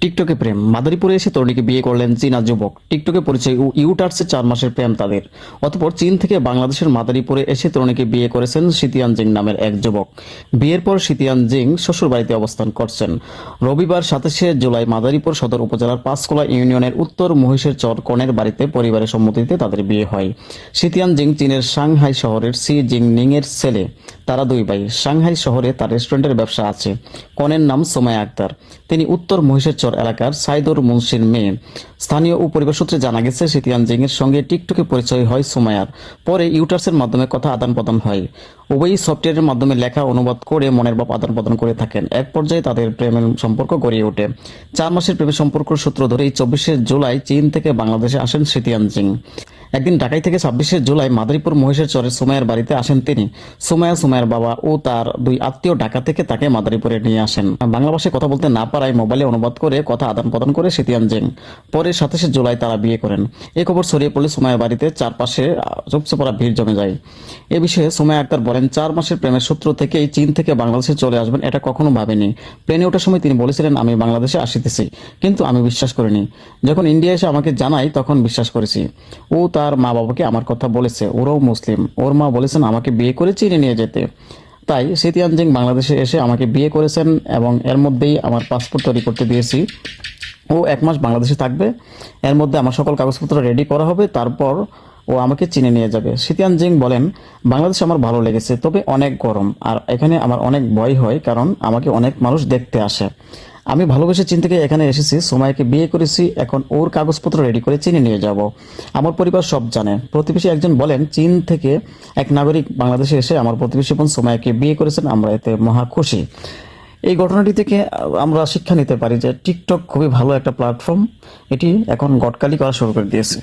টিকটকে প্রেম, মাদারীপুরে এসে তরুণীকে বিয়ে করলেন চীনা যুবক। টিকটকে পরিচয় ও ইউটার্সে 4 মাসের প্রেম তাদের। অতঃপর চীন থেকে বাংলাদেশের মাদারীপুরে এসে তরুণীকে বিয়ে করেছেন সিতিয়ান জিং নামের এক যুবক। বিয়ের পর সিতিয়ান জিং শ্বশুরবাড়িতে অবস্থান করছেন। রবিবার 27শে জুলাই মাদারীপুর সদর উপজেলার পাঁচকোলা ইউনিয়নের উত্তর মহিষের চর কনের বাড়িতে পরিবারের সম্মতিতে তাদের বিয়ে হয়। সিতিয়ান জিং চীনের সাংহাই শহরের সি জিংনিং এর ছেলে। তারা দুই ভাই। সাংহাই শহরে তার রেস্টুরেন্টের ব্যবসা আছে। কনের নাম সোমায়া আক্তার। তিনি উত্তর মহিষের চর এলাকার সাইদুর মুন্সির মেয়ে। স্থানীয় ও পরিবার সূত্রে জানা গেছে, সিতিয়ান জিং এর সঙ্গে টিকটকে পরিচয় হয় সোমায়ার। পরে ইউটার্সের মাধ্যমে কথা আদান প্রদান হয়। উভয়ই সফটওয়্যারের মাধ্যমে লেখা অনুবাদ করে মনের ভাব আদান প্রদান করে থাকেন। এক পর্যায়ে তাদের প্রেমের সম্পর্ক গড়িয়ে ওঠে। 4 মাসের প্রেমের সম্পর্ক সূত্র ধরেই 24শে জুলাই চীন থেকে বাংলাদেশে আসেন সিতিয়ান জিং। একদিন ঢাকায় থেকে 26শে জুলাই মাদারীপুর মহিষের চরের সোমায়ার বাড়িতে আসেন তিনি। সোমায়ার বাবা ও তার দুই আত্মীয় ঢাকা থেকে তাকে মাদারীপুরে নিয়ে আসেন। বাংলা ভাষায় কথা বলতে না পারায় মোবাইলে অনুবাদ করে কথা আদান প্রদান করে সিতিয়ান জিং। পরে 27শে জুলাই তারা বিয়ে করেন। এই খবর ছড়িয়ে পড়লে সোমায়ার বাড়িতে চারপাশে চুপসে পড়া ভিড় জমে যায়। এ বিষয়ে সোমায়া আক্তার বলেন, 4 মাসের প্রেমের সূত্র থেকেই চীন থেকে বাংলাদেশে চলে আসবেন এটা কখনো ভাবেনি। প্লেনে ওঠার সময় তিনি বলেছিলেন, আমি বাংলাদেশে আসিতেছি, কিন্তু আমি বিশ্বাস করিনি। যখন ইন্ডিয়া এসে আমাকে জানাই তখন বিশ্বাস করেছি। ও তার মা বাবাকে আমার কথা বলেছে, ওরাও মুসলিম। ওর মা বলেছেন আমাকে বিয়ে করে চীনে নিয়ে যেতে। তাই সিতিয়ান জিং বাংলাদেশে এসে আমাকে বিয়ে করেছেন এবং এর মধ্যেই আমার পাসপোর্ট তৈরি করতে দিয়েছি। ও 1 মাস বাংলাদেশে থাকবে। এর মধ্যে আমার সকল কাগজপত্র রেডি করা হবে, তারপর ও আমাকে চীনে নিয়ে যাবে। সিতিয়ান জিং বলেন, বাংলাদেশ আমার ভালো লেগেছে, তবে অনেক গরম, আর এখানে আমার অনেক ভয় হয়, কারণ আমাকে অনেক মানুষ দেখতে আসে। আমি ভালোবেসে চীন থেকে এখানে এসেছি, সোমাইকে বিয়ে করেছি, এখন ওর কাগজপত্র রেডি করে চীনে নিয়ে যাব। আমার পরিবার সব জানে। প্রতিবেশী একজন বলেন, চীন থেকে এক নাগরিক বাংলাদেশে এসে আমার প্রতিবেশী বোন সোমাইকে বিয়ে করেছেন, আমরা এতে মহা খুশি। এই ঘটনাটি থেকে আমরা শিক্ষা নিতে পারি যে টিকটক খুবই ভালো একটা প্ল্যাটফর্ম। এটি এখন গটকালি করা শুরু করে দিয়েছে।